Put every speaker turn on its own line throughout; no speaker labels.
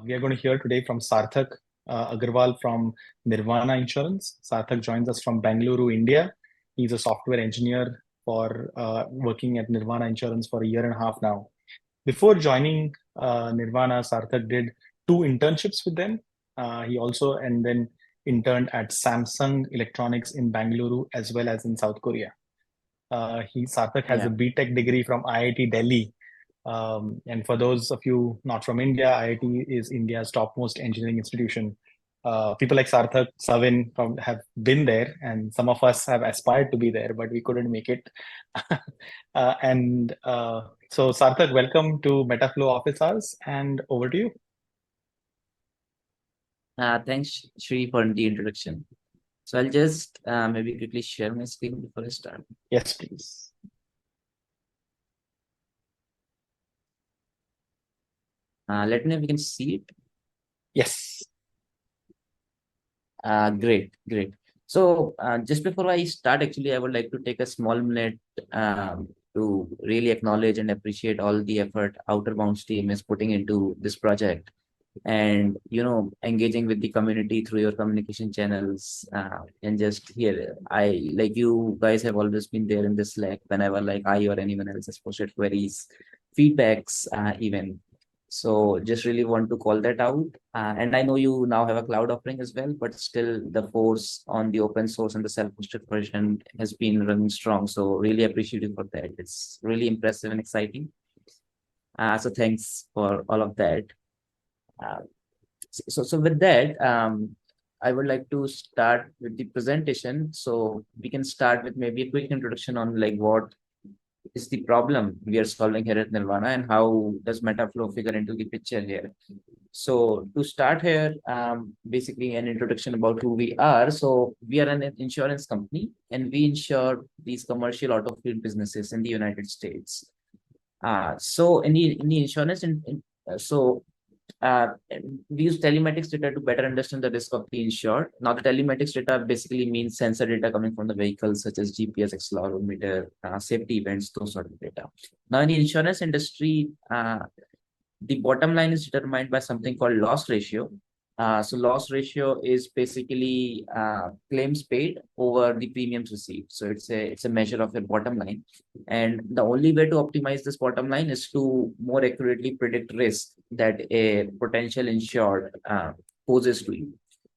We are going to hear today from Sarthak Agarwal from Nirvana Insurance. Sarthak joins us from Bangalore, India. He's a software engineer for working at Nirvana Insurance for a year and a half now. Before joining Nirvana, Sarthak did 2 internships with them. He also and then interned at Samsung Electronics in Bangalore as well as in South Korea. Sarthak has a BTech degree from IIT Delhi. And for those of you not from India, IIT is India's topmost engineering institution. People like Sarthak, Savin have been there, and some of us have aspired to be there, but we couldn't make it. So Sarthak, welcome to Metaflow office hours, and over to you.
Thanks, Shri, for the introduction. So I'll just maybe quickly share my screen before I start.
Yes, please.
Let me know if you can see it.
Yes.
Great. So just before I start, actually, I would like to take a small minute to really acknowledge and appreciate all the effort Outer Bounds team is putting into this project, and engaging with the community through your communication channels. And just here, you guys have always been there in this Slack whenever I or anyone else has posted queries, feedbacks, even. So just really want to call that out. And I know you now have a cloud offering as well, but still the force on the open source and the self-hosted version has been running strong. So really appreciative for that. It's really impressive and exciting. So thanks for all of that. So with that, I would like to start with the presentation. So we can start with maybe a quick introduction on what is the problem we are solving here at Nirvana, and how does Metaflow figure into the picture here. So to start here, basically an introduction about who we are. So we are an insurance company, and we insure these commercial auto fleet businesses in the United States. So in the insurance, we use telematics data to better understand the risk of the insured. Now, the telematics data basically means sensor data coming from the vehicle, such as GPS, accelerometer, safety events, those sort of data. Now, in the insurance industry, the bottom line is determined by something called loss ratio. So loss ratio is basically claims paid over the premiums received. So it's a measure of your bottom line. And the only way to optimize this bottom line is to more accurately predict risk that a potential insured poses to you.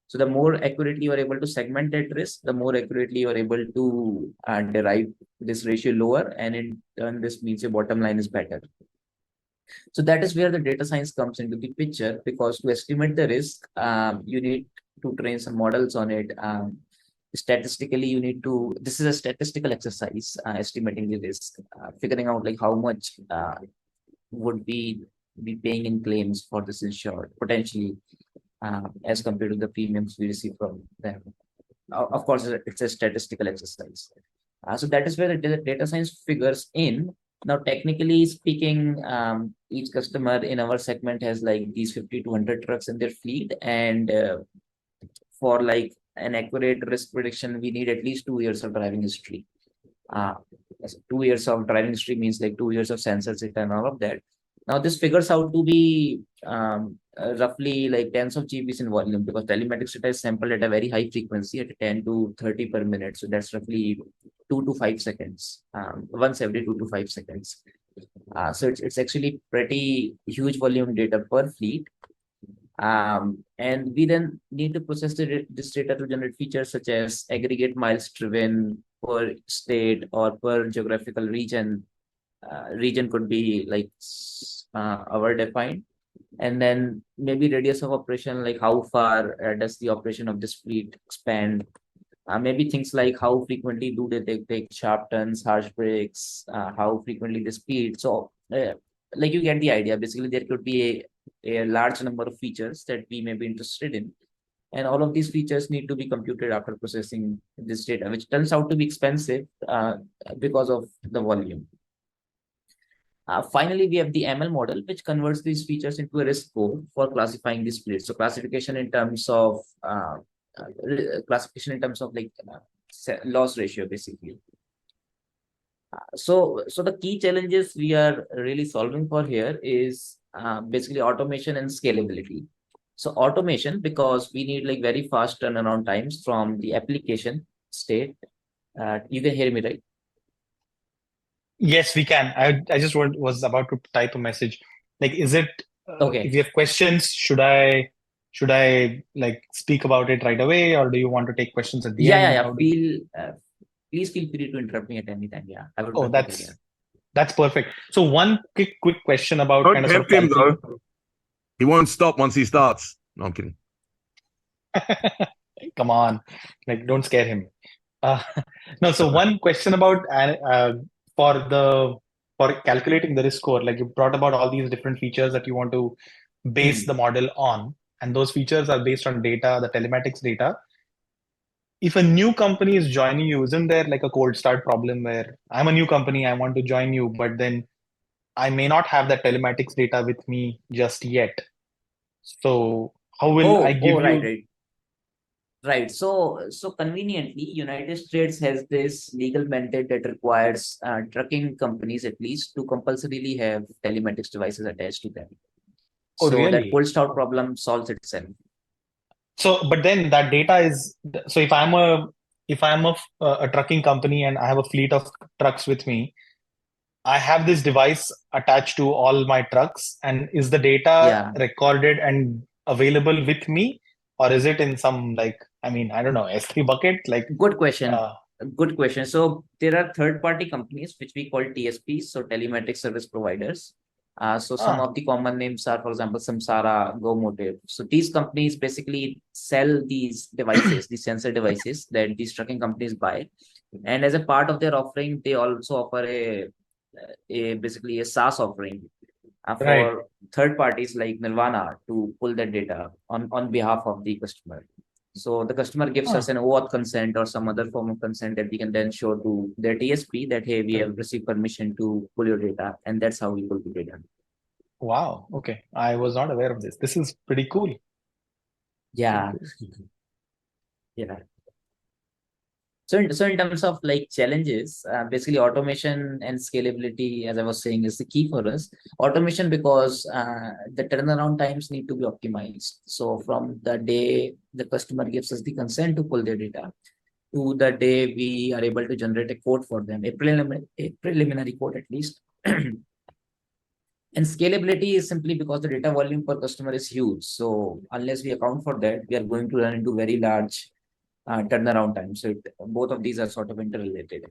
So the more accurately you are able to segment that risk, the more accurately you are able to derive this ratio lower. And in turn, this means your bottom line is better. So that is where the data science comes into the picture, because to estimate the risk, you need to train some models on it. Statistically, you need to, this is a statistical exercise, estimating the risk, figuring out how much would we be paying in claims for this insured potentially, as compared to the premiums we receive from them. Of course, it's a statistical exercise. So that is where the data science figures in. Now, technically speaking, each customer in our segment has these 50 to 100 trucks in their fleet. And for an accurate risk prediction, we need at least 2 years of driving history. 2 years of driving history means 2 years of sensors data and all of that. Now, this figures out to be roughly tens of GBs in volume, because telematics data is sampled at a very high frequency at 10 to 30 per minute. So that's roughly 2 to 5 seconds, once every 2 to 5 seconds. So it's actually pretty huge volume data per fleet. And we then need to process this data to generate features such as aggregate miles driven per state or per geographical region. Region could be hour defined, and then maybe radius of operation, how far does the operation of this fleet expand. Maybe things like how frequently do they take sharp turns, harsh brakes, how frequently they speed. So you get the idea. Basically, there could be a large number of features that we may be interested in. And all of these features need to be computed after processing this data, which turns out to be expensive because of the volume. Finally, we have the ML model, which converts these features into a risk score for classifying these fleets. So classification in terms of loss ratio, basically. So the key challenges we are really solving for here is basically automation and scalability. So automation, because we need like very fast turnaround times from the application state. You can hear me, right?
Yes, we can. I just was about to type a message. Like, is it
Okay.
if you have questions, should I like speak about it right away, or do you want to take questions at the end?
Yeah.
How do you...
Please feel free to interrupt me at any time. Yeah, I would
Oh,
love to hear.
that's perfect. So one quick question about
Don't
kind of sort of
tempt him though. He won't stop once he starts. No, I'm kidding.
Come on, like don't scare him. Uh, no, so one question about for the for calculating the risk score, like you brought about all these different features that you want to base the model on, and those features are based on data, the telematics data. If a new company is joining you, isn't there like a cold start problem where I'm a new company, I want to join you, but then I may not have that telematics data with me just yet. So how will I give you...
Right. So conveniently, United States has this legal mandate that requires trucking companies at least to compulsorily have telematics devices attached to them.
Oh,
So that
really?
cold start problem solves itself.
So, but then that data is... So if I'm a trucking company and I have a fleet of trucks with me, I have this device attached to all my trucks, and is the data
Yeah.
recorded and available with me, or is it in some, like, I mean, I don't know, S3 bucket? Like,
Good question. Good question. So there are third-party companies which we call TSPs, so telematics service providers. So some of the common names are, for example, Samsara, GoMotive. So these companies basically sell these devices, these sensor devices that these trucking companies buy. And as a part of their offering, they also offer basically a SaaS offering
right.
for third parties like Nirvana to pull that data on behalf of the customer. So the customer gives us an OAuth consent or some other form of consent that we can then show to their TSP that, hey, we have received permission to pull your data. And that's how we pull the data.
Wow. Okay. I was not aware of this. This is pretty cool.
Yeah. Yeah. So in terms of like challenges, basically automation and scalability, as I was saying, is the key for us. Automation because the turnaround times need to be optimized. So from the day the customer gives us the consent to pull their data to the day we are able to generate a code for them, a preliminary code at least. And scalability is simply because the data volume per customer is huge. So unless we account for that, we are going to run into very large turnaround time. So both of these are sort of interrelated.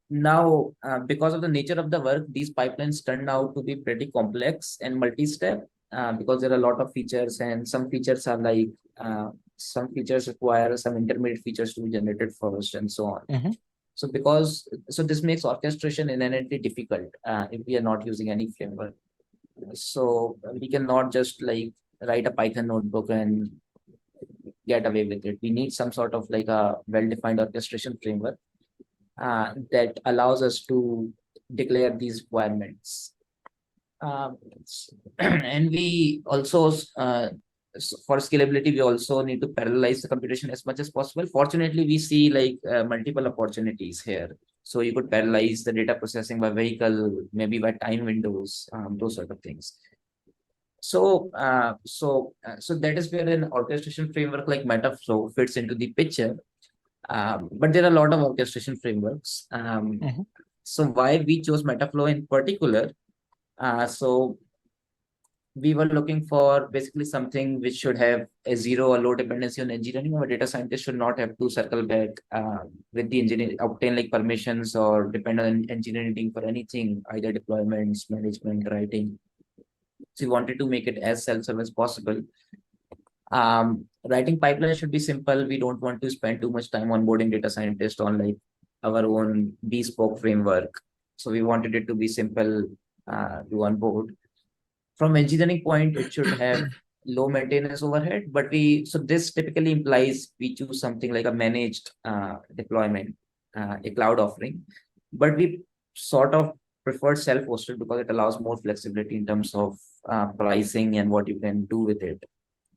Now, because of the nature of the work, these pipelines turn out to be pretty complex and multi-step because there are a lot of features, and some features are like some features require some intermediate features to be generated first, and so on. So this makes orchestration inherently difficult if we are not using any framework. So we cannot just like write a Python notebook and get away with it. We need some sort of like a well-defined orchestration framework that allows us to declare these requirements. And we also, for scalability, we also need to parallelize the computation as much as possible. Fortunately, we see like multiple opportunities here. So you could parallelize the data processing by vehicle, maybe by time windows, those sort of things. So that is where an orchestration framework like Metaflow fits into the picture. But there are a lot of orchestration frameworks. So why we chose Metaflow in particular? So we were looking for basically something which should have a zero or low dependency on engineering. Our data scientist should not have to circle back with the engineer, obtain like permissions or depend on engineering team for anything, either deployments, management, writing. So we wanted to make it as self-serve as possible. Writing pipeline should be simple. We don't want to spend too much time onboarding data scientists on like our own bespoke framework. So we wanted it to be simple to onboard. From engineering point, it should have low maintenance overhead, but so this typically implies we choose something like a managed deployment, a cloud offering, but we sort of prefer self-hosted because it allows more flexibility in terms of pricing and what you can do with it.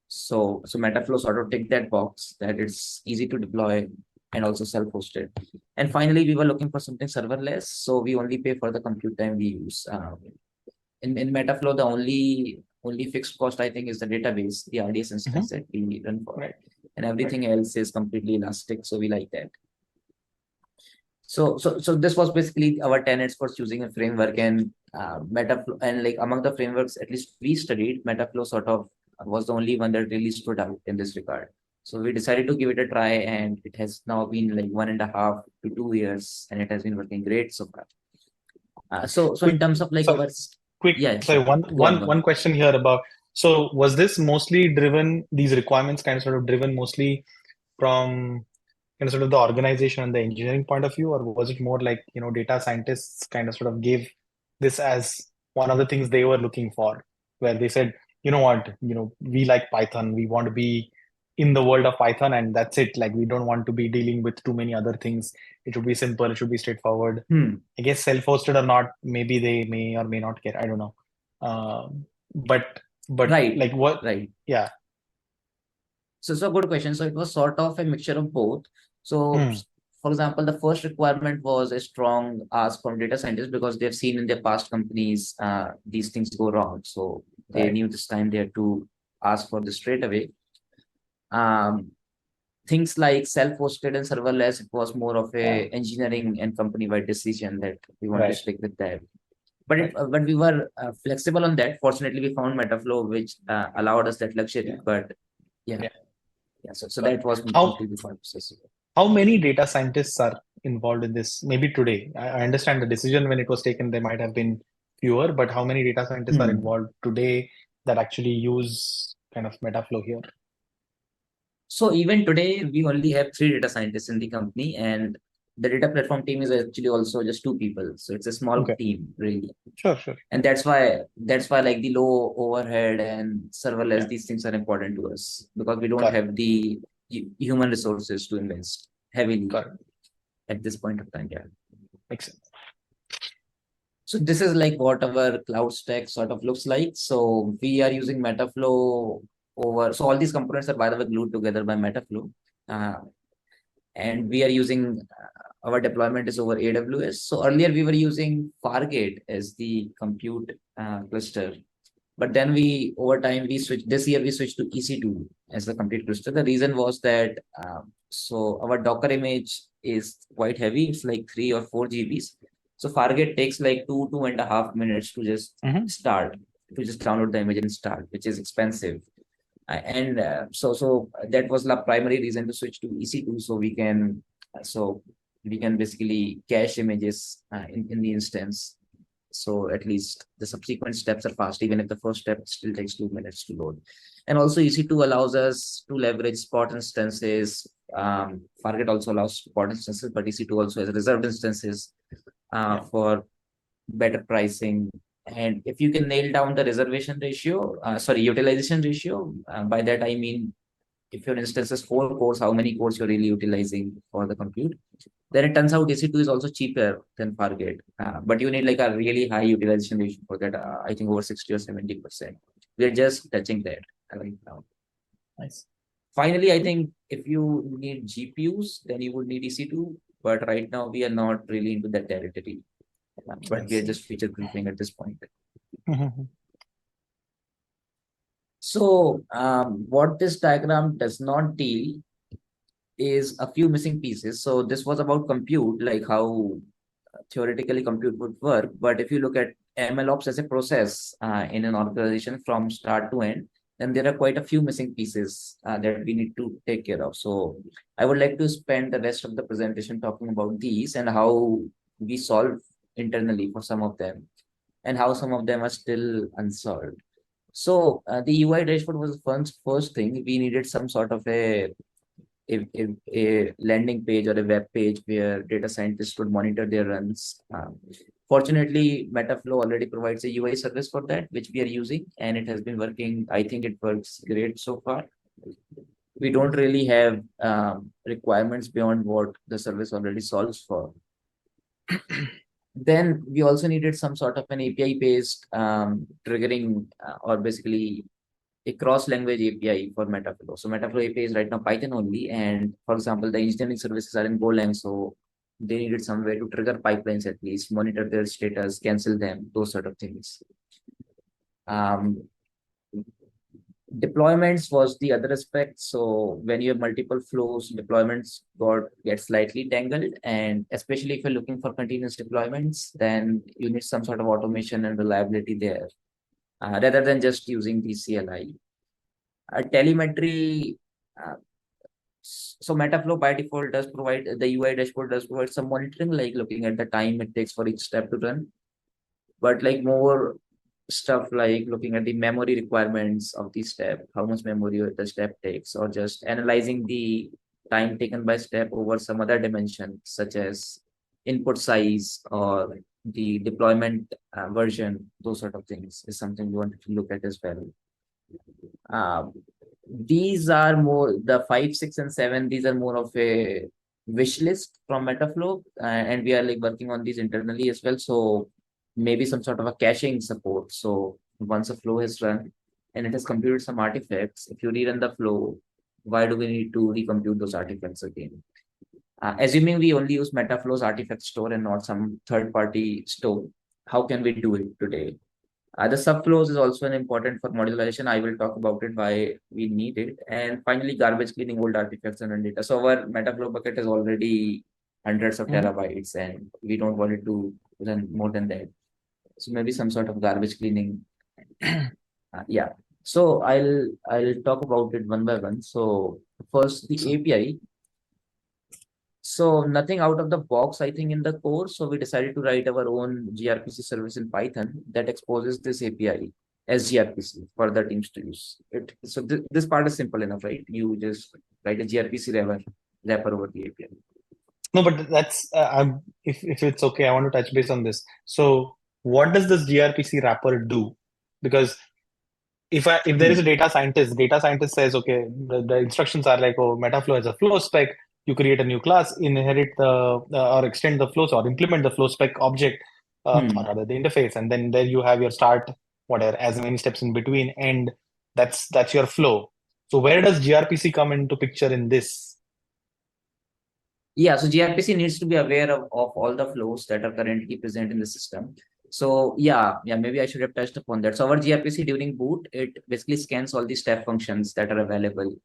So Metaflow sort of ticked that box that it's easy to deploy and also self-hosted. And finally, we were looking for something serverless, so we only pay for the compute time we use. In Metaflow, the only only fixed cost, I think, is the database, the RDS instance that we run for.
Right.
And everything else is completely elastic. So we like that. So this was basically our tenets for choosing a framework, and Metaflow, and like among the frameworks, at least we studied, Metaflow sort of was the only one that really stood out in this regard. So we decided to give it a try, and it has now been like 1.5 to 2 years, and it has been working great so far. So in terms of like our
one question here about, so was this mostly driven, these requirements kind of sort of driven mostly from kind of sort of the organization and the engineering point of view, or was it more like, data scientists kind of sort of gave this as one of the things they were looking for, where they said, you know what, we like Python, we want to be in the world of Python, and that's it. Like, we don't want to be dealing with too many other things. It should be simple, it should be straightforward. I guess self-hosted or not, maybe they may or may not care. I don't know. But
right,
like what?
Right.
Yeah.
So good question. So it was sort of a mixture of both. So for example, the first requirement was a strong ask from data scientists, because they've seen in their past companies these things go wrong. So they knew this time they had to ask for this straight away. Things like self-hosted and serverless, it was more of a engineering and company-wide decision that we want to stick with that. But we were flexible on that. Fortunately, we found Metaflow, which allowed us that luxury. But so that was completely fine.
How many data scientists are involved in this? Maybe today, I understand the decision when it was taken, there might have been fewer, but how many data scientists are involved today that actually use kind of Metaflow here?
So even today, we only have 3 data scientists in the company, and the data platform team is actually also just 2 people. So it's a small team, really.
Sure.
And that's why like the low overhead and serverless, these things are important to us, because we don't have the human resources to invest heavily at this point of time.
Makes sense.
So this is like what our cloud stack sort of looks like. So we are using Metaflow so all these components are, by the way, glued together by Metaflow. And we are using, our deployment is over AWS. So earlier we were using Fargate as the compute cluster. But then over time, this year we switched to EC2 as the compute cluster. The reason was that, so our Docker image is quite heavy. It's like 3 or 4 GBs. So Fargate takes like 2.5 minutes to just start, to just download the image and start, which is expensive. And so that was the primary reason to switch to EC2, so we can basically cache images in the instance. So at least the subsequent steps are fast, even if the first step still takes 2 minutes to load. And also EC2 allows us to leverage spot instances. Fargate also allows spot instances, but EC2 also has reserved instances for better pricing. And if you can nail down the utilization ratio, by that I mean, if your instance is 4 cores, how many cores you're really utilizing for the compute, then it turns out EC2 is also cheaper than Fargate. But you need like a really high utilization ratio for that, I think over 60 or 70%. We're just touching that right now.
Nice.
Finally, I think if you need GPUs, then you would need EC2. But right now, we are not really into that territory. But we are just feature proofing at this point. So what this diagram does not deal is a few missing pieces. So this was about compute, like how theoretically compute would work. But if you look at MLOps as a process in an organization from start to end, then there are quite a few missing pieces that we need to take care of. So I would like to spend the rest of the presentation talking about these and how we solve internally for some of them, and how some of them are still unsolved. So the UI dashboard was the first thing. We needed some sort of a landing page or a web page where data scientists could monitor their runs. Fortunately, Metaflow already provides a UI service for that, which we are using, and it has been working. I think it works great so far. We don't really have requirements beyond what the service already solves for. Then we also needed some sort of an API-based triggering or basically a cross-language API for Metaflow. So Metaflow API is right now Python only. And for example, the engineering services are in Golang. So they needed some way to trigger pipelines, at least monitor their status, cancel them, those sort of things. Deployments was the other aspect. So when you have multiple flows, deployments get slightly tangled. And especially if you're looking for continuous deployments, then you need some sort of automation and reliability there, rather than just using the CLI. Telemetry, so Metaflow by default does provide, the UI dashboard does provide some monitoring, like looking at the time it takes for each step to run. But like more stuff like looking at the memory requirements of the step, how much memory the step takes, or just analyzing the time taken by step over some other dimension, such as input size or the deployment version, those sort of things is something we wanted to look at as well. These are more the 5, 6, and 7. These are more of a wish list from Metaflow, and we are like working on these internally as well. So maybe some sort of a caching support. So once a flow is run and it has computed some artifacts, if you rerun the flow, why do we need to recompute those artifacts again? Assuming we only use Metaflow's artifact store and not some third-party store, how can we do it today? The subflows is also an important for modularization. I will talk about it, why we need it. And finally, garbage cleaning old artifacts and data. So our Metaflow bucket is already hundreds of terabytes, and we don't want it to run more than that. So maybe some sort of garbage cleaning. Yeah. So I'll talk about it one by one. So first, the API. So nothing out of the box, I think, in the core. So we decided to write our own gRPC service in Python that exposes this API as gRPC for the teams to use it. So this part is simple enough, right? You just write a gRPC wrapper over the API.
No, but that's if it's okay, I want to touch base on this. So what does this gRPC wrapper do? Because if there is a data scientist says, okay, the instructions are like, oh, Metaflow has a flow spec. You create a new class, inherit or extend the flows or implement the flow spec object, or rather the interface, and then there you have your start, whatever, as many steps in between, and that's your flow. So where does gRPC come into picture in this?
Yeah, so gRPC needs to be aware of all the flows that are currently present in the system. So yeah, maybe I should have touched upon that. So our gRPC during boot, it basically scans all the step functions that are available.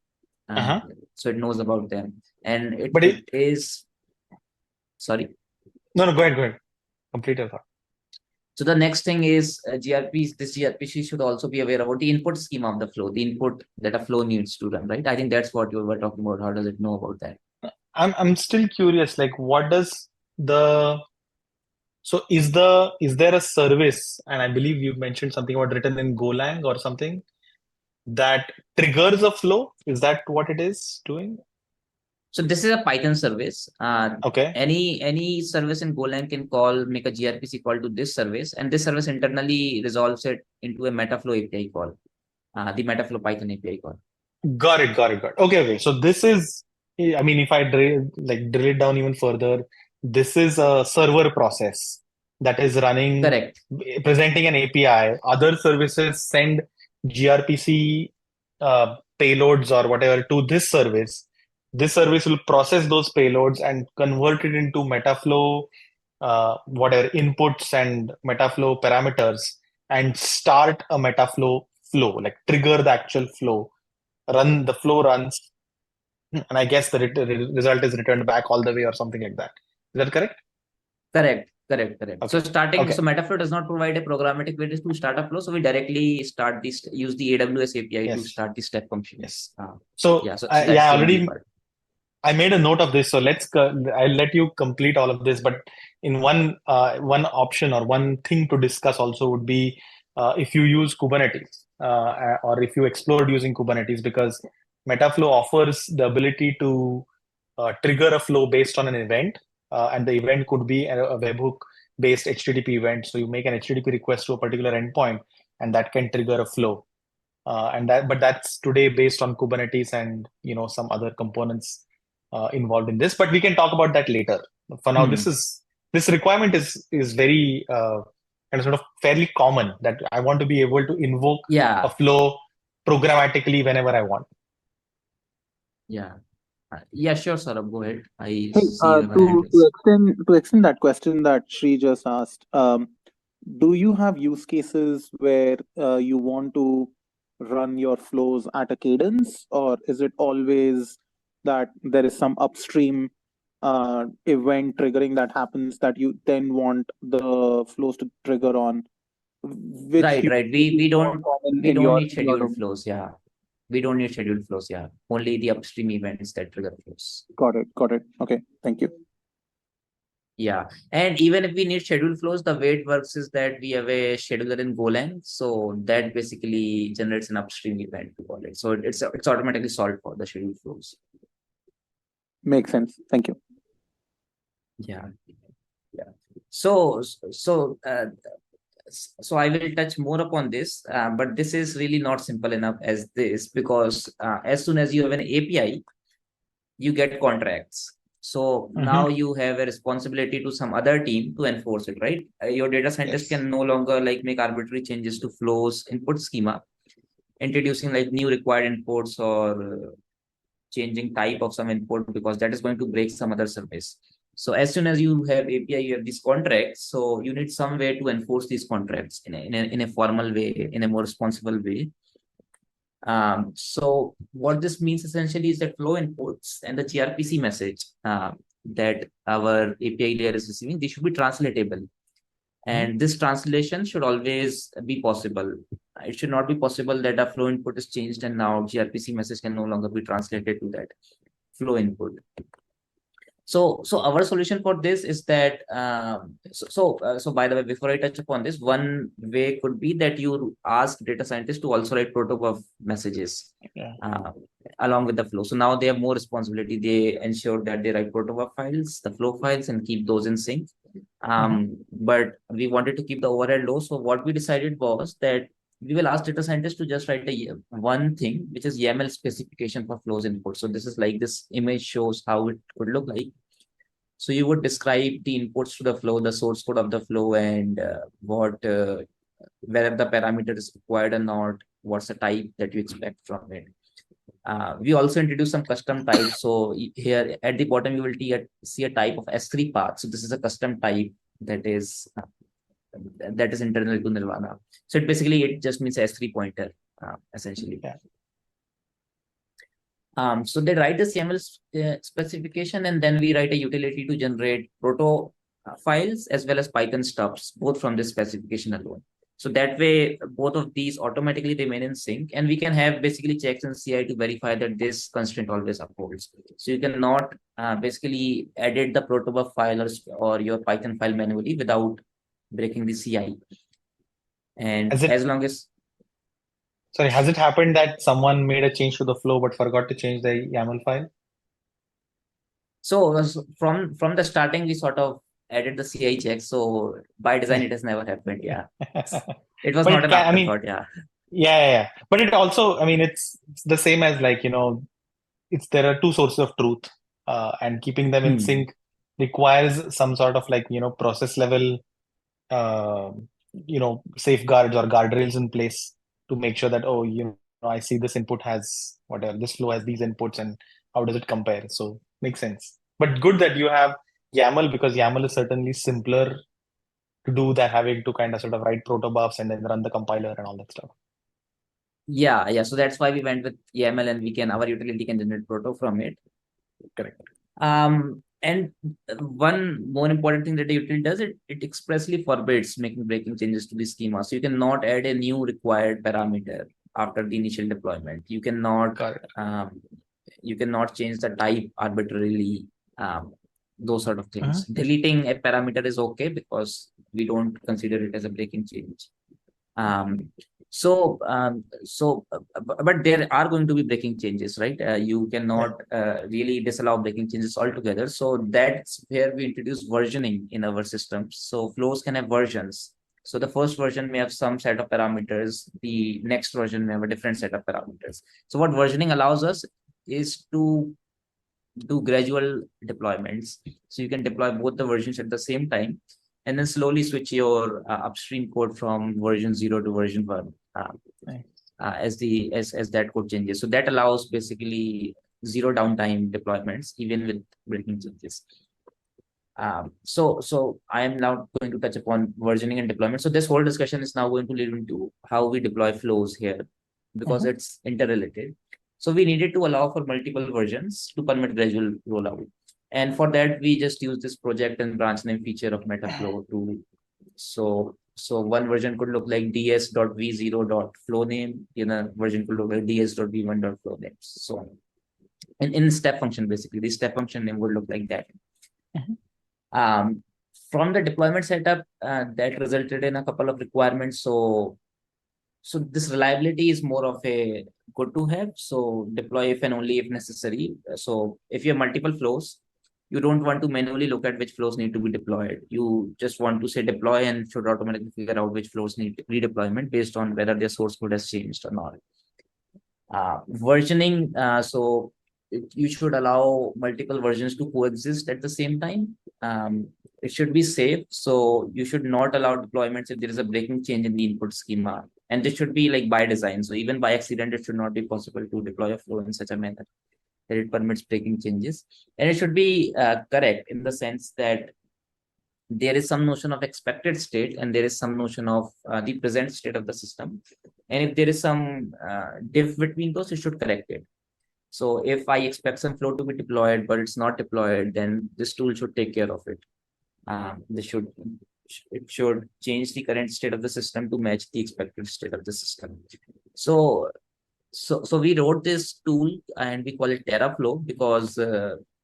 So it knows about them. And it is, sorry.
No, go ahead. Complete your thought.
So the next thing is this gRPC should also be aware about the input schema of the flow, the input that a flow needs to run, right? I think that's what you were talking about. How does it know about that?
I'm still curious, like what does so is there a service, and I believe you mentioned something about written in Golang or something, that triggers a flow? Is that what it is doing?
So this is a Python service.
Okay.
Any service in Golang can make a gRPC call to this service, and this service internally resolves it into a Metaflow API call, the Metaflow Python API call.
Got it. Okay. So this is, I mean, if I drill it down even further, this is a server process that is running,
correct,
presenting an API. Other services send gRPC payloads or whatever to this service. This service will process those payloads and convert it into Metaflow, whatever inputs and Metaflow parameters, and start a Metaflow flow, like trigger the actual flow. The flow runs, and I guess the result is returned back all the way or something like that. Is that correct?
Correct.
Okay.
So so Metaflow does not provide a programmatic way to start a flow. So we directly use the AWS API to start the step function.
Yes. I made a note of this. So I'll let you complete all of this. But in one option or one thing to discuss also would be if you use Kubernetes or if you explored using Kubernetes, because Metaflow offers the ability to trigger a flow based on an event, and the event could be a webhook based HTTP event. So you make an HTTP request to a particular endpoint, and that can trigger a flow. But that's today based on Kubernetes and some other components involved in this. But we can talk about that later. For now, this requirement is very kind of sort of fairly common, that I want to be able to invoke a flow programmatically whenever I want.
Yeah, sure, Saurabh, go ahead.
To extend that question that Sri just asked, do you have use cases where you want to run your flows at a cadence, or is it always that there is some upstream event triggering that happens that you then want the flows to trigger on, which
Right,
you
right. We
more
don't
common
we
in
don't
your
need scheduled
domain?
flows. Yeah, we don't need scheduled flows. Yeah, only the upstream events that trigger flows.
Got it. Got it. Okay. Thank you.
Yeah, and even if we need scheduled flows, the way it works is that we have a scheduler in Golang, so that basically generates an upstream event to call it. So it's automatically solved for the scheduled flows.
Makes sense. Thank you.
Yeah, yeah. So I will touch more upon this, but this is really not simple enough as this, because as soon as you have an API, you get contracts. So now you have a responsibility to some other team to enforce it, right? Your data scientist
Yes.
can no longer like make arbitrary changes to flows input schema, introducing like new required inputs or changing type of some input, because that is going to break some other service. So as soon as you have API, you have these contracts. So you need some way to enforce these contracts in a formal way, in a more responsible way. So what this means essentially is that flow inputs and the gRPC message that our API layer is receiving, they should be translatable. And this translation should always be possible. It should not be possible that a flow input is changed and now gRPC message can no longer be translated to that flow input. So our solution for this is that so by the way, before I touch upon this, one way could be that you ask data scientists to also write protobuf messages along with the flow. So now they have more responsibility. They ensure that they write protobuf files, the flow files, and keep those in sync. But we wanted to keep the overhead low. So what we decided was that we will ask data scientists to just write one thing, which is YAML specification for flows input. So this is like, this image shows how it would look like. So you would describe the inputs to the flow, the source code of the flow, and whether the parameter is required or not, what's the type that you expect from it. We also introduce some custom types. So here at the bottom, you will see a type of S3 path. So this is a custom type that is internal to Nirvana. So it just means S3 pointer, essentially.
Yeah.
So they write this YAML specification, and then we write a utility to generate proto files as well as Python stubs, both from this specification alone. So that way, both of these automatically remain in sync, and we can have basically checks in CI to verify that this constraint always upholds. So you cannot basically edit the protobuf file or your Python file manually without breaking the CI. And as long as
Sorry, has it happened that someone made a change to the flow but forgot to change the YAML file?
So from the starting, we sort of added the CI check. So by design, it has never happened. Yeah, it was not an afterthought.
Yeah. But it also, it's the same as like, there are two sources of truth, and keeping them in sync requires some sort of like, process level, safeguards or guardrails in place to make sure that, I see this input has whatever, this flow has these inputs, and how does it compare? So makes sense. But good that you have YAML, because YAML is certainly simpler to do than having to kind of sort of write protobufs and then run the compiler and all that stuff.
Yeah. So that's why we went with YAML, and our utility can generate proto from it.
Correct.
And one more important thing that the utility does, it expressly forbids breaking changes to the schema. So you cannot add a new required parameter after the initial deployment. You cannot change the type arbitrarily. Those sort of things. Deleting a parameter is okay because we don't consider it as a breaking change. But there are going to be breaking changes, right? You cannot really disallow breaking changes altogether. So that's where we introduce versioning in our systems. So flows can have versions. So the first version may have some set of parameters. The next version may have a different set of parameters. So what versioning allows us is to do gradual deployments. So you can deploy both the versions at the same time, and then slowly switch your upstream code from version 0 to version 1 as that code changes. So that allows basically zero downtime deployments, even with breaking changes. So I am now going to touch upon versioning and deployment. So this whole discussion is now going to lead into how we deploy flows here. because it's interrelated. So we needed to allow for multiple versions to permit gradual rollout. And for that, we just use this project and branch name feature of Metaflow to, so one version could look like ds.v0.flow name, version could look like ds.v1.flow name. So in step function, basically, the step function name would look like that. From the deployment setup, that resulted in a couple of requirements. So this reliability is more of a good to have. So deploy if and only if necessary. So if you have multiple flows, you don't want to manually look at which flows need to be deployed. You just want to say deploy and should automatically figure out which flows need redeployment based on whether their source code has changed or not. Versioning, so you should allow multiple versions to coexist at the same time. It should be safe. So you should not allow deployments if there is a breaking change in the input schema. And this should be like by design. So even by accident, it should not be possible to deploy a flow in such a manner that it permits breaking changes. And it should be correct in the sense that there is some notion of expected state and there is some notion of the present state of the system. And if there is some diff between those, you should correct it. So if I expect some flow to be deployed, but it's not deployed, then this tool should take care of it. It should change the current state of the system to match the expected state of the system. So we wrote this tool and we call it Teraflow because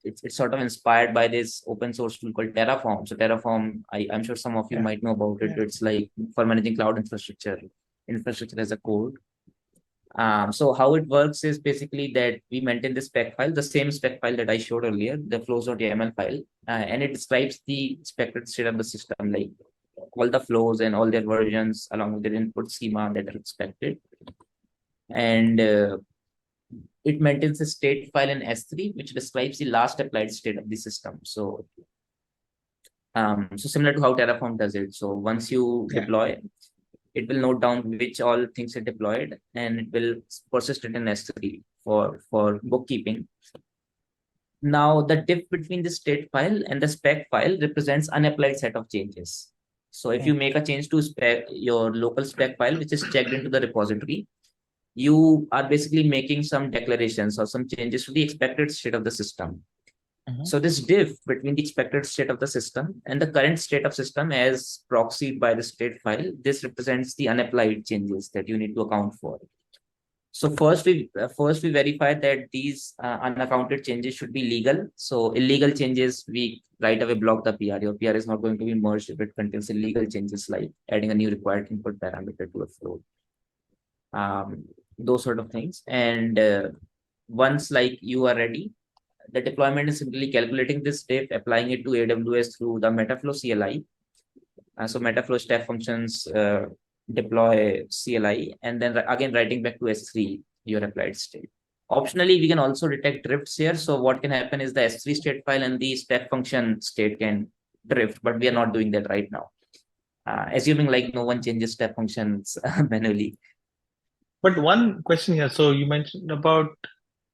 it's sort of inspired by this open source tool called Terraform. So Terraform, I'm sure some of you might know about it. It's like for managing cloud infrastructure as a code. So how it works is basically that we maintain the spec file, the same spec file that I showed earlier, the flows.yml file, and it describes the expected state of the system, like all the flows and all their versions along with their input schema that are expected. And it maintains a state file in S3, which describes the last applied state of the system. So similar to how Terraform does it. So once you deploy, it will note down which all things are deployed and it will persist it in S3 for bookkeeping. Now, the diff between the state file and the spec file represents unapplied set of changes. So if you make a change to your local spec file, which is checked into the repository, you are basically making some declarations or some changes to the expected state of the system. So this diff between the expected state of the system and the current state of system as proxied by the state file, this represents the unapplied changes that you need to account for. So first we verify that these unaccounted changes should be legal. So illegal changes, we right away block the PR. Your PR is not going to be merged if it contains illegal changes like adding a new required input parameter to a flow. Those sort of things. And once like you are ready, the deployment is simply calculating this diff, applying it to AWS through the Metaflow CLI. So Metaflow step functions deploy CLI, and then again writing back to S3 your applied state. Optionally, we can also detect drifts here. So what can happen is the S3 state file and the step function state can drift, but we are not doing that right now. Assuming like no one changes step functions manually.
But one question here. So you mentioned about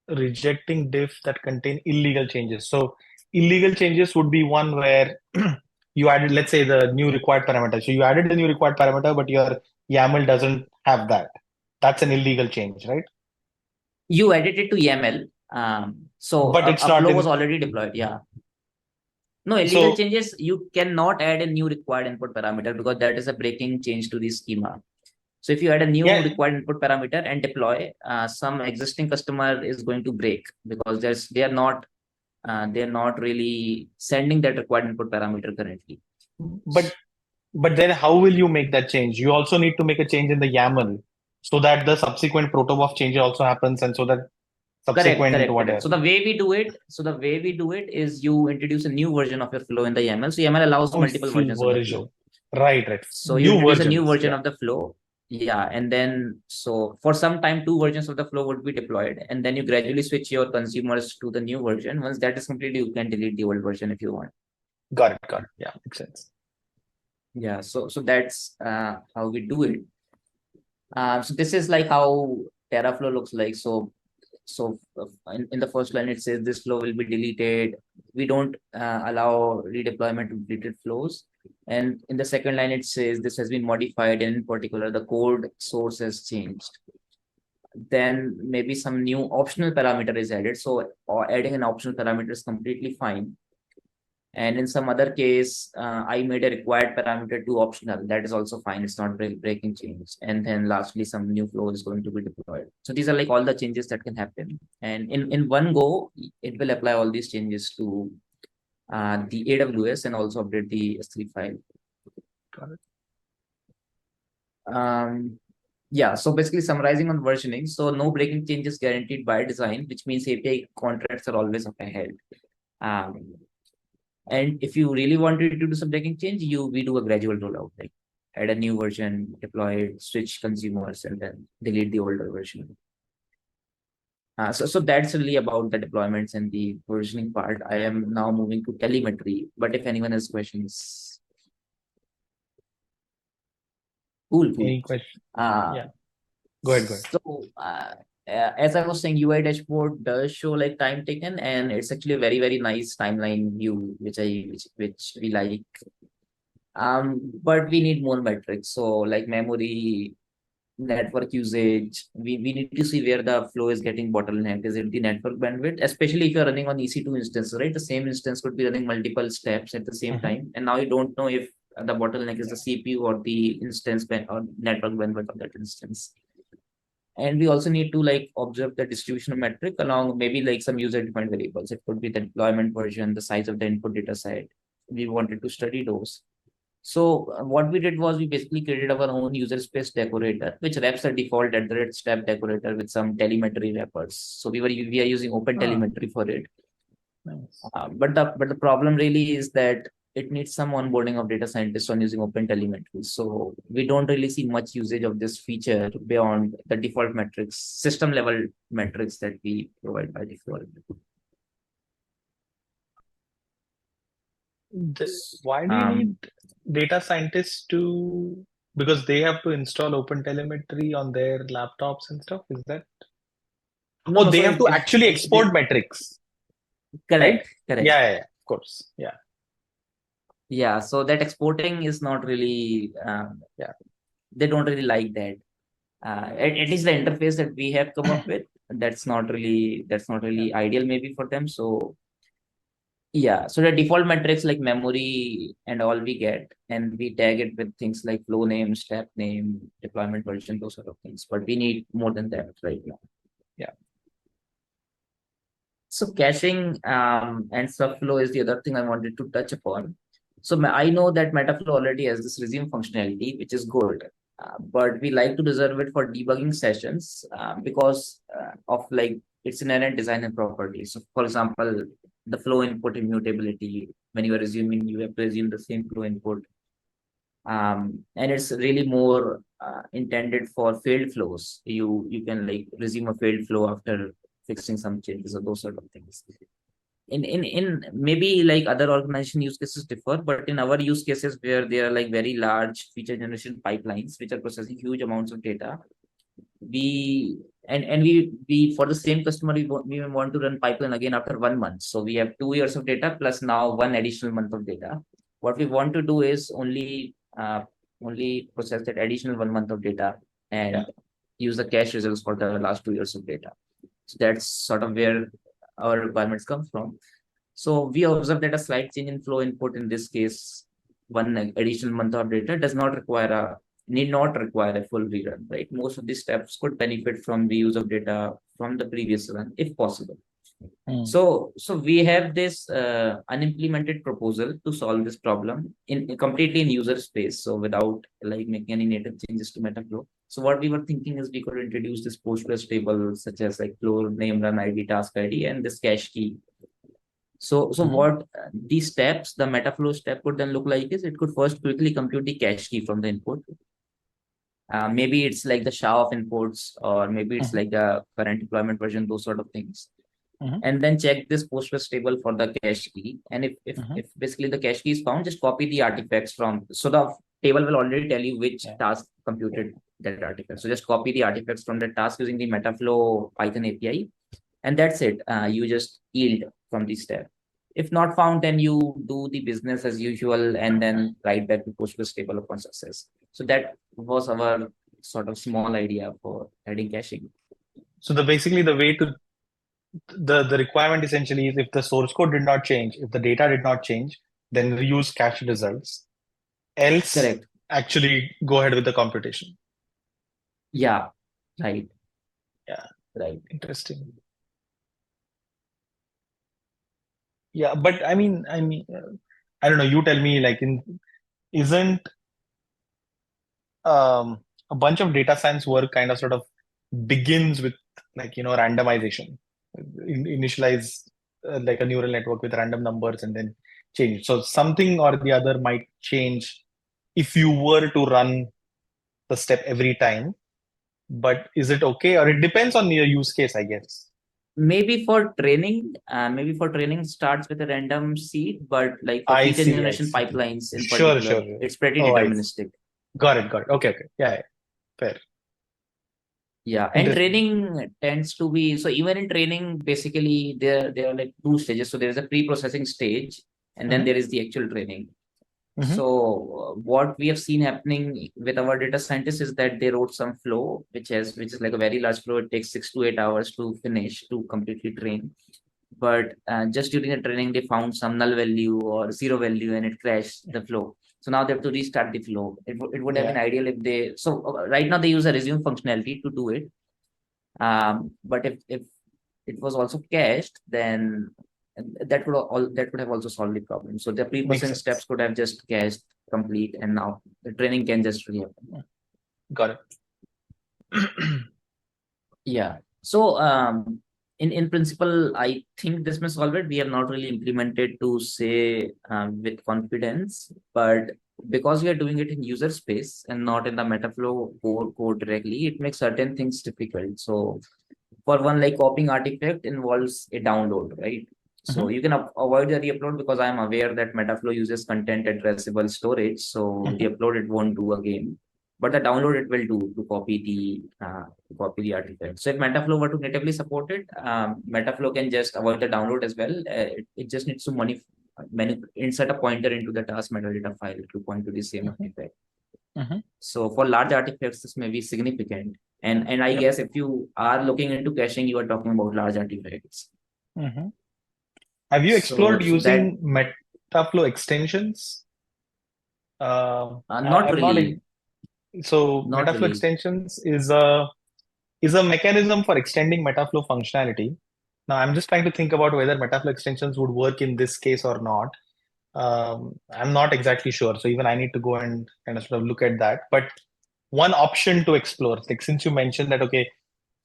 rejecting diffs that contain illegal changes. So illegal changes would be one where you added, let's say, the new required parameter. So you added the new required parameter, but your YAML doesn't have that. That's an illegal change, right?
You added it to YAML. So
but
a
it's not
flow was already deployed. Yeah. No, illegal changes, you cannot add a new required input parameter because that is a breaking change to the schema. So if you add a new required input parameter and deploy, some existing customer is going to break because they are not really sending that required input parameter currently.
But then how will you make that change? You also need to make a change in the YAML so that the subsequent protobuf change also happens, and so that subsequent whatever.
So the way we do it is you introduce a new version of your flow in the YAML. So YAML allows multiple versions of the flow.
Right.
So you introduce a new version of the flow. Yeah, and then so for some time, 2 versions of the flow would be deployed, and then you gradually switch your consumers to the new version. Once that is completed, you can delete the old version if you want.
Got it. Yeah, makes sense.
Yeah, so that's how we do it. So this is like how Teraflow looks like. So in the first line, it says this flow will be deleted. We don't allow redeployment to deleted flows. And in the second line, it says this has been modified, and in particular, the code source has changed. then maybe some new optional parameter is added. So adding an optional parameter is completely fine. And in some other case, I made a required parameter to optional. That is also fine. It's not breaking change. And then lastly, some new flow is going to be deployed. So these are like all the changes that can happen. And in one go, it will apply all these changes to the AWS and also update the S3 file.
Got it.
Yeah, so basically summarizing on versioning. So no breaking changes guaranteed by design, which means API contracts are always up ahead. And if you really wanted to do some breaking change, we do a gradual rollout, like add a new version, deploy it, switch consumers, and then delete the older version. So that's really about the deployments and the versioning part. I am now moving to telemetry, but if anyone has questions. Cool.
Any question? Yeah. Go ahead.
So as I was saying, UI dashboard does show like time taken, and it's actually a very, very nice timeline view, which we like. But we need more metrics. So like memory, network usage, we need to see where the flow is getting bottlenecked. Is it the network bandwidth? Especially if you're running on EC2 instance, right? The same instance could be running multiple steps at the same time. And now you don't know if the bottleneck is the CPU or the instance or network bandwidth of that instance. And we also need to like observe the distribution of metric along maybe like some user-defined variables. It could be the deployment version, the size of the input data set. We wanted to study those. So what we did was we basically created our own user space decorator, which wraps the default @step decorator with some telemetry wrappers. So we are using open telemetry for it.
Nice.
But the problem really is that it needs some onboarding of data scientists on using open telemetry. So we don't really see much usage of this feature beyond the default metrics, system level metrics that we provide by default.
Why do you need data scientists to, because they have to install open telemetry on their laptops and stuff? Is that?
No,
they have to actually export metrics.
Correct.
Right? Correct. Yeah, of course. Yeah.
Yeah, so that exporting is not really, they don't really like that. At least the interface that we have come up with, that's not really ideal maybe for them. So yeah, so the default metrics like memory and all we get, and we tag it with things like flow name, step name, deployment version, those sort of things. But we need more than that right now.
Yeah.
So caching and Subflow is the other thing I wanted to touch upon. So I know that Metaflow already has this resume functionality, which is good, but we like to reserve it for debugging sessions because of like its inherent design and properties. So for example, the flow input immutability, when you are resuming, you have to resume the same flow input. And it's really more intended for failed flows. You can like resume a failed flow after fixing some changes or those sort of things. In maybe like other organization use cases differ, but in our use cases where there are like very large feature generation pipelines which are processing huge amounts of data, we for the same customer we want to run pipeline again after 1 month. So we have 2 years of data plus now 1 additional month of data. What we want to do is only process that additional 1 month of data and use the cache results for the last 2 years of data. So that's sort of where our requirements come from. So we observe that a slight change in flow input, in this case, 1 additional month of data, need not require a full rerun, right? Most of these steps could benefit from the use of data from the previous run, if possible. So we have this unimplemented proposal to solve this problem completely in user space. So without like making any native changes to Metaflow. So what we were thinking is we could introduce this Postgres table such as like flow name, run ID, task ID, and this cache key. So what these steps, the Metaflow step could then look like is it could first quickly compute the cache key from the input. Maybe it's like the SHA of inputs, or maybe it's like the current deployment version, those sort of things. And then check this Postgres table for the cache key. And if basically the cache key is found, just copy the artifacts from, so the table will already tell you which task computed that artifact. So just copy the artifacts from the task using the Metaflow Python API. And that's it. You just yield from the step. If not found, then you do the business as usual and then write back to Postgres table upon success. So that was our sort of small idea for adding caching.
So basically the way to the requirement essentially is if the source code did not change, if the data did not change, then reuse cached results. Else,
Correct.
actually go ahead with the computation.
Yeah. Right.
Yeah.
Right.
Interesting. Yeah, but I mean, I don't know. You tell me, like, isn't a bunch of data science work kind of sort of begins with like randomization, initialize like a neural network with random numbers and then change it. So something or the other might change if you were to run the step every time. But is it okay, or it depends on your use case, I guess.
Maybe for training starts with a random seed, but like for
I
feature
see, I
generation
see.
pipelines in
Sure,
particular,
sure.
it's pretty
Oh, I see.
deterministic.
Got it. Okay, okay. Yeah, fair.
Yeah, and
Interesting.
training tends to be, so even in training, basically there are like two stages. So there is a pre-processing stage, and then there is the actual training.
Mm-hmm.
So what we have seen happening with our data scientists is that they wrote some flow, which is like a very large flow. It takes 6 to 8 hours to finish, to completely train. But just during the training, they found some null value or zero value, and it crashed the flow. So now they have to restart the flow. It would have been ideal if they, so right now they use a resume functionality to do it. But if it was also cached, then that would have also solved the problem. So the pre-processing steps could have just cached complete, and now the training can just rehappen.
Got it.
Yeah. So in principle, I think this may solve it. We have not really implemented to say with confidence, but because we are doing it in user space and not in the Metaflow core code directly, it makes certain things difficult. So for one, like copying artifact involves a download, right? So you can avoid the re-upload because I'm aware that Metaflow uses content addressable storage. So re-upload it won't do again, but the download it will do to copy the artifact. So if Metaflow were to natively support it, Metaflow can just avoid the download as well. It just needs to insert a pointer into the task metadata file to point to the same artifact. So for large artifacts, this may be significant. And I guess if you are looking into caching, you are talking about large artifacts.
Have you explored using Metaflow extensions?
Not really.
So Metaflow extensions is a mechanism for extending Metaflow functionality. Now I'm just trying to think about whether Metaflow extensions would work in this case or not. I'm not exactly sure. So even I need to go and kind of sort of look at that. But one option to explore, like since you mentioned that, okay,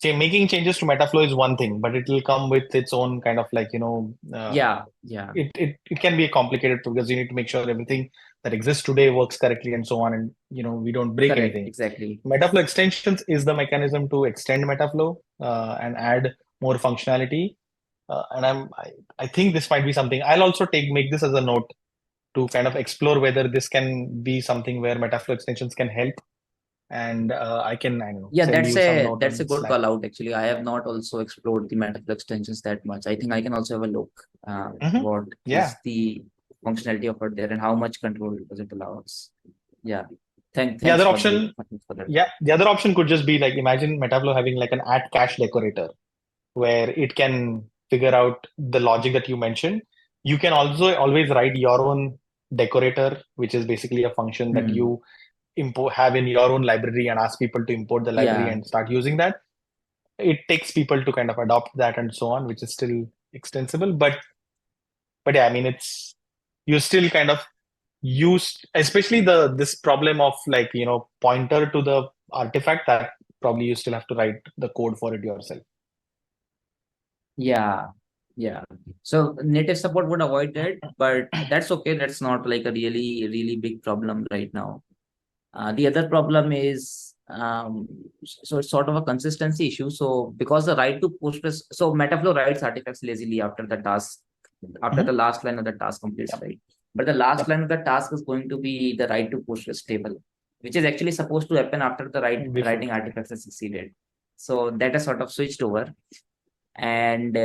making changes to Metaflow is one thing, but it will come with its own kind of like, it can be a complicated because you need to make sure everything that exists today works correctly and so on, and we don't break anything.
Exactly.
Metaflow extensions is the mechanism to extend Metaflow and add more functionality. And I think this might be something I'll also make this as a note to kind of explore whether this can be something where Metaflow extensions can help. And I don't know.
Yeah,
that's
a good call out. Actually, I have not also explored the Metaflow extensions that much. I think I can also have a look what is the functionality of it there and how much control does it allow us. Yeah. Thanks
the other
for
option,
for that.
yeah, the other option could just be like imagine Metaflow having like an at cache decorator where it can figure out the logic that you mentioned. You can also always write your own decorator, which is basically a function that you have in your own library and ask people to import the library and start using that. It takes people to kind of adopt that and so on, which is still extensible. But yeah, I mean, you still kind of use, especially this problem of like, pointer to the artifact, that probably you still have to write the code for it yourself.
Yeah. So native support would avoid that, but that's okay. That's not like a really, really big problem right now. The other problem is, so it's sort of a consistency issue. So because the write to Postgres, so Metaflow writes artifacts lazily after the task, after the last line of the task completes, right? But the last line of the task is going to be the write to Postgres table, which is actually supposed to happen after the writing artifacts has succeeded. So that has sort of switched over. And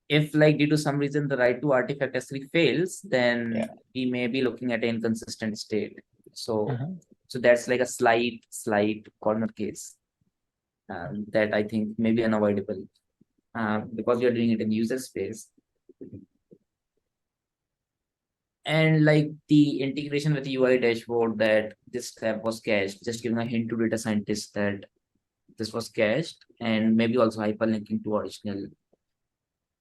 if like due to some reason the write to artifact S3 fails, then we may be looking at an inconsistent state. So so that's like a slight corner case. that I think may be unavoidable because you're doing it in user space. And like the integration with the UI dashboard, that this step was cached, just giving a hint to data scientists that this was cached, and maybe also hyperlinking to original.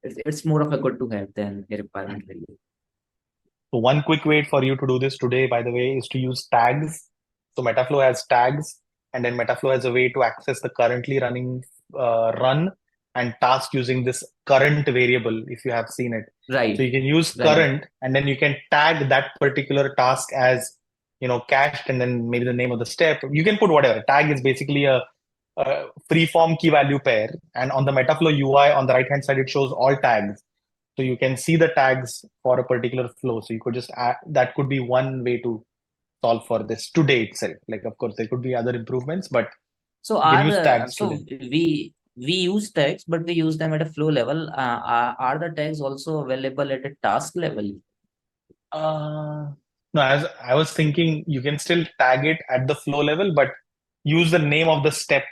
It's more of a good to have than a requirement really.
So one quick way for you to do this today, by the way, is to use tags. So Metaflow has tags, and then Metaflow has a way to access the currently running run and task using this current variable, if you have seen it.
Right.
So you can use
Right.
current, and then you can tag that particular task as, cached, and then maybe the name of the step. You can put whatever. Tag is basically a free-form key value pair. And on the Metaflow UI, on the right-hand side, it shows all tags. So you can see the tags for a particular flow. So you could just add, that could be one way to solve for this today itself. Like, of course, there could be other improvements, but
so
you can use tags
we use tags, but we use them at a flow level. Are the tags also available at a task level?
No, as I was thinking, you can still tag it at the flow level, but use the name of the step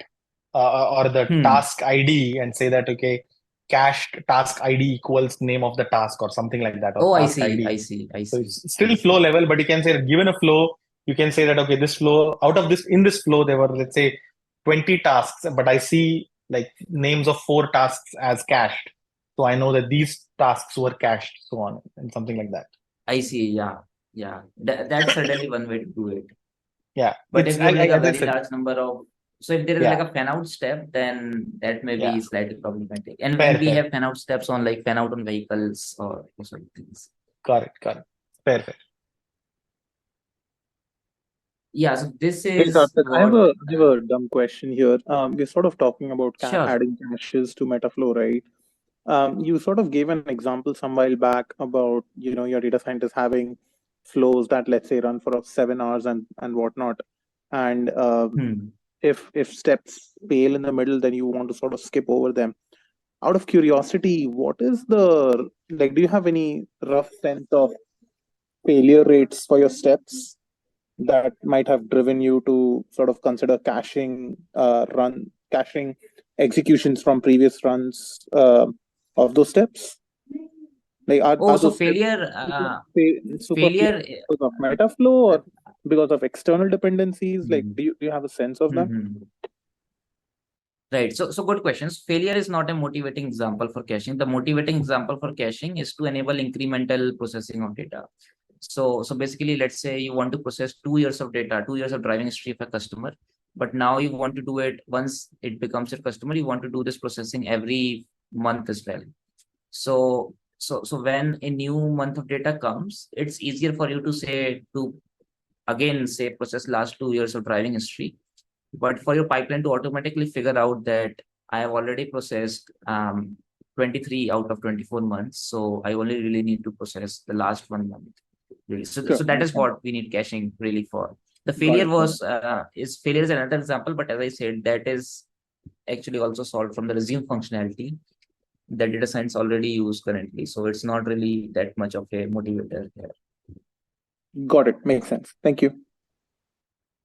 or the task ID and say that, okay, cached task ID equals name of the task or something like that. Or task ID.
I see.
So it's still flow level, but you can say, given a flow, you can say that, okay, this flow, in this flow, there were, let's say, 20 tasks, but I see like names of 4 tasks as cached. So I know that these tasks were cached, so on, and something like that.
I see. Yeah. That's certainly one way to do it.
Yeah.
But if you have like a very large number of, so if there is like a fan out step, then that may be slightly problematic. And when we have fan out steps on like fan out on vehicles or sort of things.
Correct. Fair.
Yeah, so this is
I have a dumb question here. We're sort of talking about adding caches to Metaflow, right? You sort of gave an example some while back about, your data scientists having flows that, let's say, run for 7 hours and whatnot. And if steps fail in the middle, then you want to sort of skip over them. Out of curiosity, what is do you have any rough sense of failure rates for your steps that might have driven you to sort of consider caching executions from previous runs of those steps? Like are those
failure
failure because of Metaflow or because of external dependencies? Like, do you have a sense of that?
Right. So good questions. Failure is not a motivating example for caching. The motivating example for caching is to enable incremental processing of data. So basically, let's say you want to process 2 years of data, 2 years of driving history of a customer, but now you want to do it once it becomes your customer, you want to do this processing every month as well. So when a new month of data comes, it's easier for you to process last 2 years of driving history. But for your pipeline to automatically figure out that I have already processed 23 out of 24 months, so I only really need to process the last 1 month. Really. So that is what we need caching really for. The failure failure is another example, but as I said, that is actually also solved from the resume functionality that data science already use currently. So it's not really that much of a motivator here.
Got it. Makes sense. Thank you.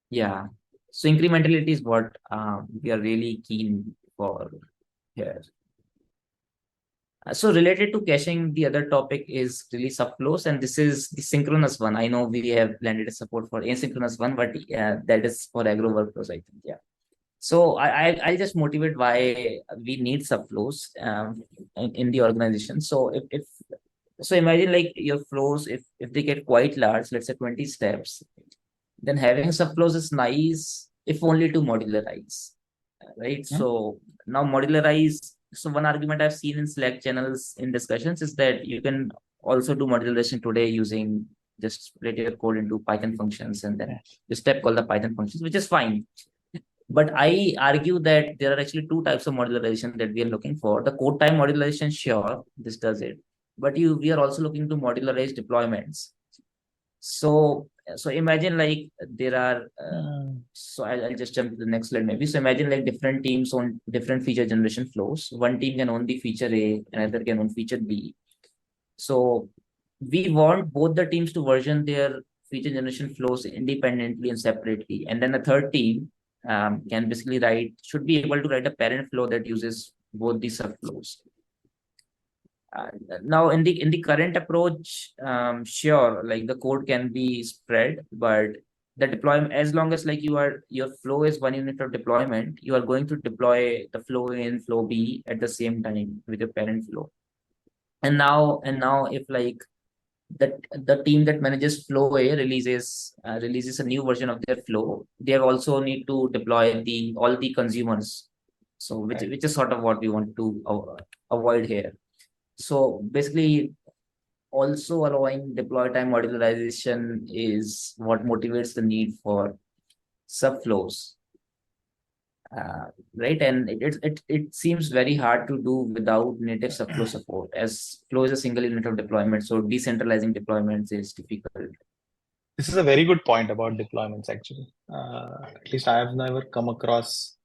Yeah. So incrementality is what we are really keen for here. So related to caching, the other topic is really subflows, and this is the synchronous one. I know we have landed a support for asynchronous one, but that is for agro workflows, I think. Yeah. So I'll just motivate why we need subflows in the organization. So so imagine like your flows, if they get quite large, let's say 20 steps, then having subflows is nice if only to modularize, right? So now modularize. So one argument I've seen in Slack channels in discussions is that you can also do modularization today using just split your code into Python functions and then the step called the Python functions, which is fine. But I argue that there are actually 2 types of modularization that we are looking for. The code time modularization, sure, this does it. But we are also looking to modularize deployments. So imagine like there are, so I'll just jump to the next slide maybe. So imagine like different teams on different feature generation flows. One team can own the feature A, another can own feature B. So we want both the teams to version their feature generation flows independently and separately. And then the third team can basically should be able to write a parent flow that uses both the subflows. Now in the current approach, sure, like the code can be spread, but the deployment, as long as like your flow is 1 unit of deployment, you are going to deploy the flow A and flow B at the same time with your parent flow. And now if like the team that manages flow A releases a new version of their flow, they also need to deploy all the consumers. So which is sort of what we want to avoid here. So basically, also allowing deploy time modularization is what motivates the need for subflows. Right, and it seems very hard to do without native subflow support, as flow is a single unit of deployment, so decentralizing deployments is difficult.
This is a very good point about deployments, actually. At least I have never come across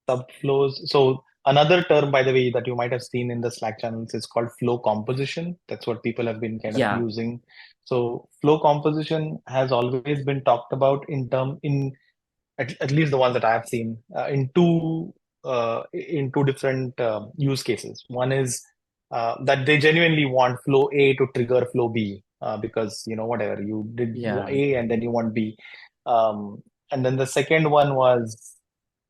subflows. So another term, by the way, that you might have seen in the Slack channels is called flow composition. That's what people have been kind of using. So flow composition has always been talked about at least the ones that I have seen in two different use cases. One is that they genuinely want flow A to trigger flow B because whatever you did A and then you want B, and then the second one was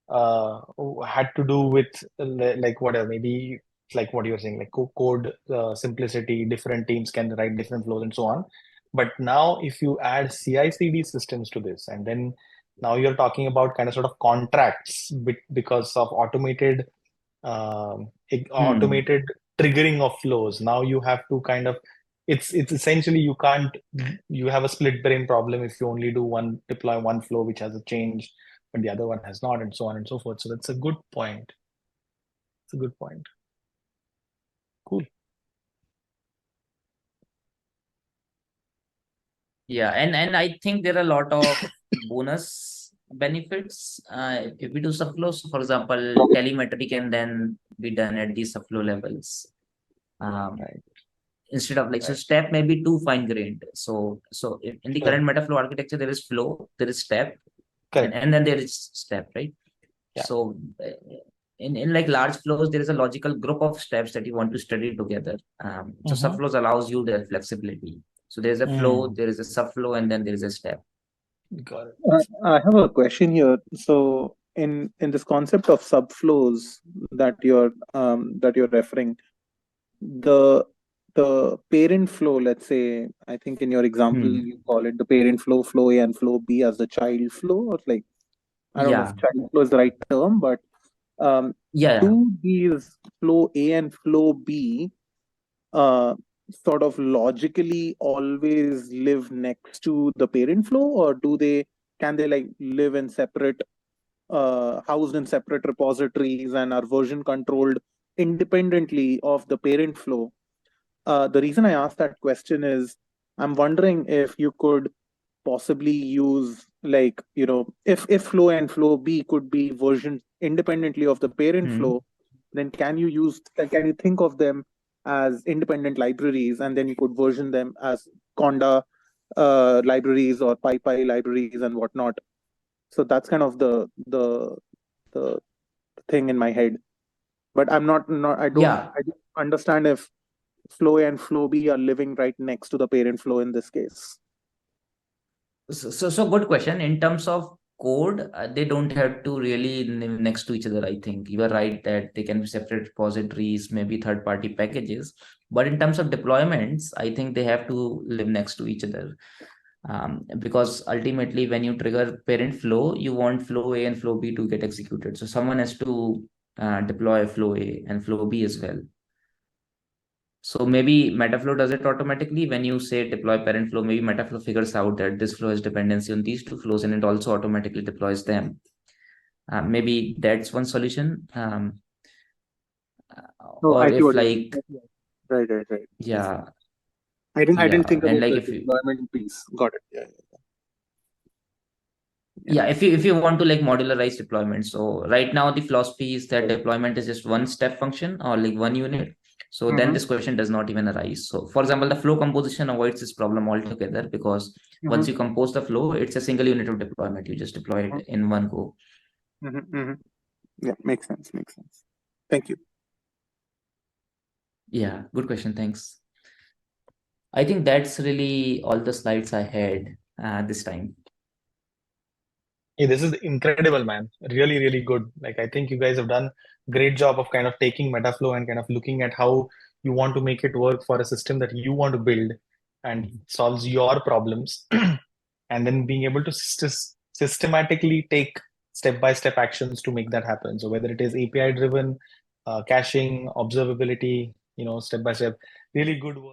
had to do with like whatever, maybe like what you're saying, like code simplicity, different teams can write different flows and so on. But now if you add CI/CD systems to this, and then now you're talking about kind of sort of contracts because of automated triggering of flows. Now you have to kind of, it's essentially you have a split brain problem if you only deploy one flow which has a change but the other one has not, and so on and so forth. So that's a good point. It's a good point. Cool.
Yeah, and I think there are a lot of bonus benefits if we do subflows. For example, telemetry can then be done at these subflow levels.
Right.
Instead of so step may be too fine grained. So in the current Metaflow architecture, there is flow, there is step, and then there is step, right? Yeah. So in like large flows, there is a logical group of steps that you want to study together. So subflows allows you the flexibility. So there's a flow, there is a subflow, and then there is a step.
Got it.
I have a question here. So in this concept of subflows that you're referring, the parent flow, let's say, I think in your example you call it the parent flow, flow A and flow B as the child flow, or like I don't know if child flow is the right term, but do these flow A and flow B sort of logically always live next to the parent flow, or can they like live in separate housed in separate repositories and are version controlled independently of the parent flow? The reason I asked that question is I'm wondering if you could possibly use like, if flow and flow B could be versioned independently of the parent flow, then can you think of them as independent libraries, and then you could version them as Conda libraries or PyPy libraries and whatnot. So that's kind of the thing in my head. But I don't understand if flow A and flow B are living right next to the parent flow in this case.
So good question. In terms of code, they don't have to really live next to each other. I think you are right that they can be separate repositories, maybe third-party packages. But in terms of deployments, I think they have to live next to each other. Because ultimately, when you trigger parent flow, you want flow A and flow B to get executed. So someone has to deploy flow A and flow B as well. So maybe Metaflow does it automatically. When you say deploy parent flow, maybe Metaflow figures out that this flow has dependency on these two flows, and it also automatically deploys them. Maybe that's one solution. Or if like,
right.
Yeah.
I didn't think about the deployment piece. Got it.
Yeah, if you want to like modularize deployment. So right now the philosophy is that deployment is just one step function or like one unit. So then this question does not even arise. So for example, the flow composition avoids this problem altogether, because once you compose the flow, it's a single unit of deployment. You just deploy it in one go.
Yeah, makes sense. Thank you.
Yeah, good question. Thanks. I think that's really all the slides I had this time.
Yeah, this is incredible, man. Really, really good. Like, I think you guys have done great job of kind of taking Metaflow and kind of looking at how you want to make it work for a system that you want to build and solves your problems, and then being able to systematically take step-by-step actions to make that happen. So whether it is API driven, caching, observability, step by step, really good work.